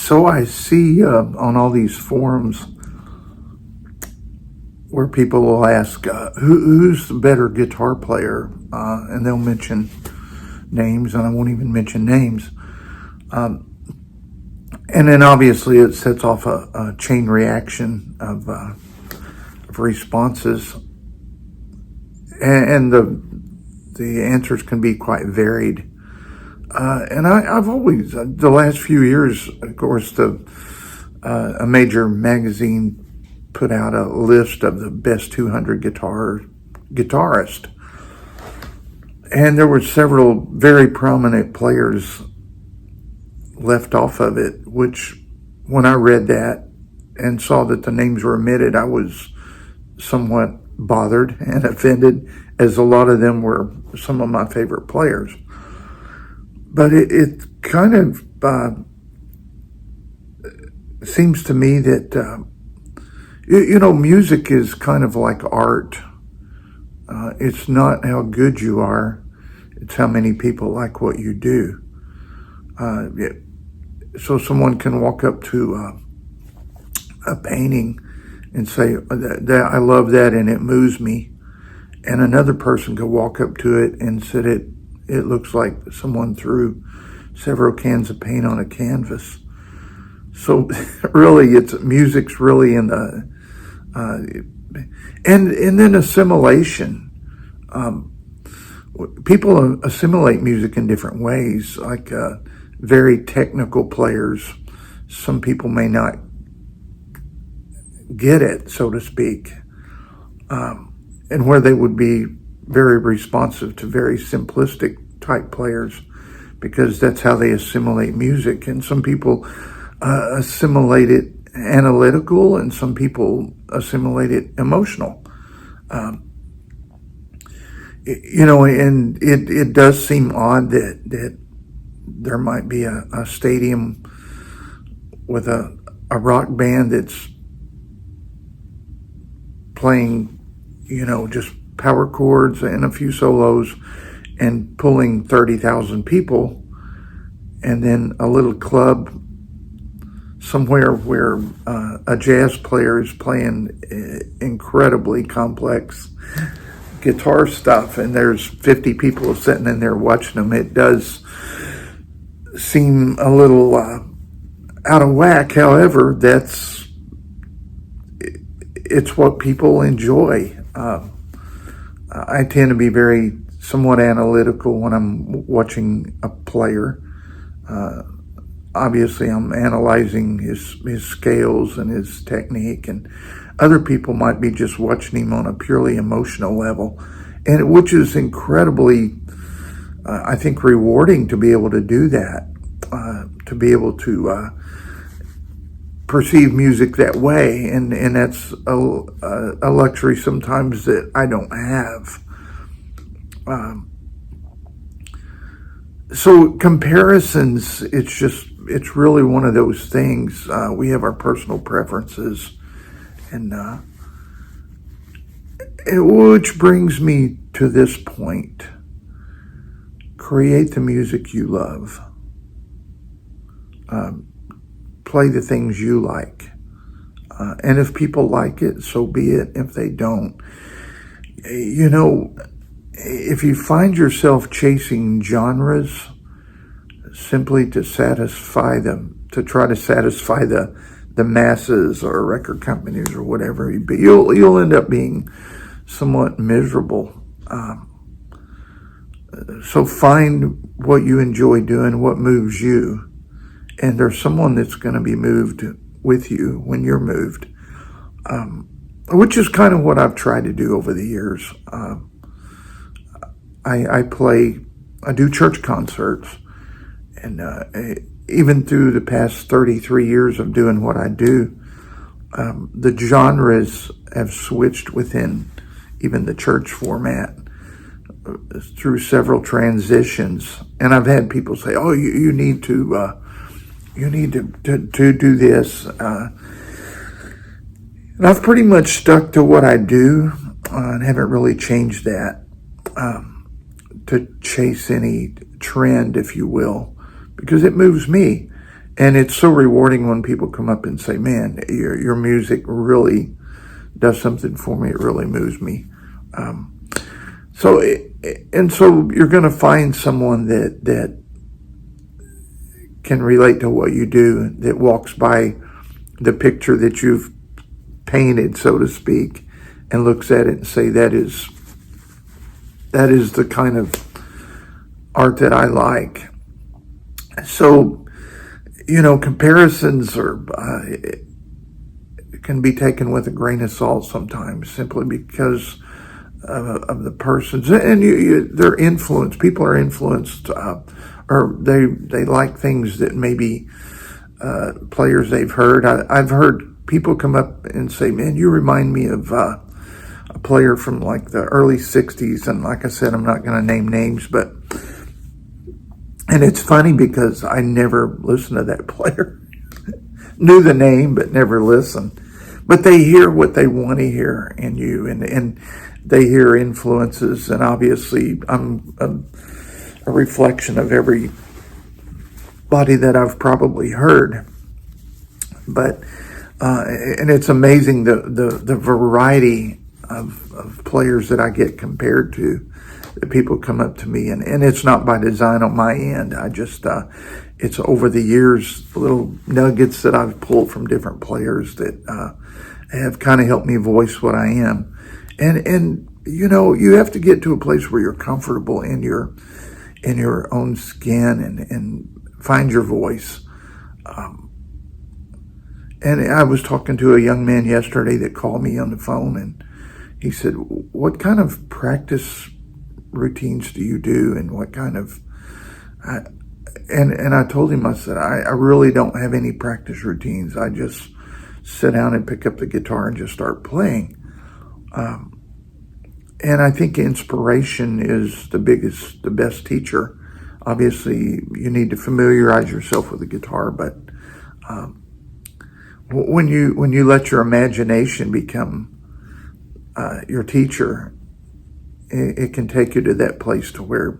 So I see on all these forums where people will ask, who's the better guitar player? And they'll mention names, and I won't even mention names. And then obviously it sets off a chain reaction of responses. And the answers can be quite varied. And I've always, the last few years, of course, a major magazine put out a list of the best 200 guitarists. And there were several very prominent players left off of it, which when I read that and saw that the names were omitted, I was somewhat bothered and offended, as a lot of them were some of my favorite players. But it kind of seems to me that, music is kind of like art. It's not how good you are, it's how many people like what you do. So someone can walk up to a painting and say, I love that and it moves me. And another person could walk up to it and said it looks like someone threw several cans of paint on a canvas. So really, music's really in the, and then assimilation. People assimilate music in different ways, like very technical players. Some people may not get it, so to speak, and where they would be very responsive to very simplistic type players, because that's how they assimilate music. And some people assimilate it analytical, and some people assimilate it emotional. And it does seem odd that there might be a stadium with a rock band that's playing, just power chords and a few solos and pulling 30,000 people, and then a little club somewhere where a jazz player is playing incredibly complex guitar stuff, and there's 50 people sitting in there watching them. It does seem a little out of whack. However, it's what people enjoy. I tend to be somewhat analytical when I'm watching a player. Obviously, I'm analyzing his scales and his technique, and other people might be just watching him on a purely emotional level, and which is incredibly, I think, rewarding to be able to do that, to be able to perceive music that way, and that's a luxury sometimes that I don't have. So comparisons, it's really one of those things. We have our personal preferences, and which brings me to this point: create the music you love. Play the things you like. And if people like it, so be it. If they don't, if you find yourself chasing genres simply to try to satisfy the masses or record companies or whatever, you'll end up being somewhat miserable. So find what you enjoy doing, what moves you. And there's someone that's going to be moved with you when you're moved, which is kind of what I've tried to do over the years. I do church concerts, and even through the past 33 years of doing what I do, the genres have switched within even the church format through several transitions. And I've had people say, "Oh, you need to do this," and I've pretty much stuck to what I do and haven't really changed that to chase any trend, if you will, because it moves me. And it's so rewarding when people come up and say, man, your music really does something for me. It really moves me. So you're going to find someone that can relate to what you do, that walks by the picture that you've painted, so to speak, and looks at it and say, that is the kind of art that I like. So, comparisons can be taken with a grain of salt sometimes, simply because of the persons and their influence. People are influenced, or they like things that maybe players they've heard. I've heard people come up and say, man, you remind me of a player from like the early 60s. And like I said, I'm not going to name names, and it's funny because I never listened to that player. Knew the name, but never listened. But they hear what they want to hear in you, and they hear influences. And obviously, I'm a reflection of everybody that I've probably heard. But and it's amazing the variety of players that I get compared to. That people come up to me, and it's not by design on my end. I just it's over the years, little nuggets that I've pulled from different players that have kind of helped me voice what I am. And you have to get to a place where you're comfortable in your own skin and find your voice. And I was talking to a young man yesterday that called me on the phone, and he said, what kind of practice routines do you do, and what kind of and I told him, I said, I really don't have any practice routines. I just sit down and pick up the guitar and just start playing. And I think inspiration is the best teacher. Obviously, you need to familiarize yourself with the guitar, but when you let your imagination become your teacher, it can take you to that place to where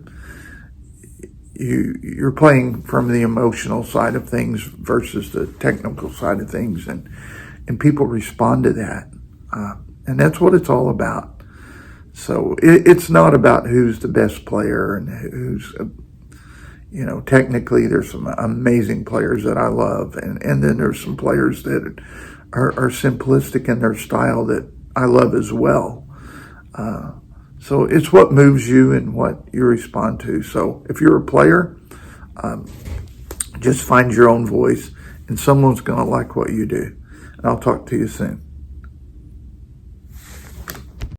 you're playing from the emotional side of things versus the technical side of things, and people respond to that, and that's what it's all about. So it's not about who's the best player and who's technically there's some amazing players that I love, and then there's some players that are simplistic in their style that I love as well. So it's what moves you and what you respond to. So if you're a player, just find your own voice, and someone's going to like what you do. And I'll talk to you soon.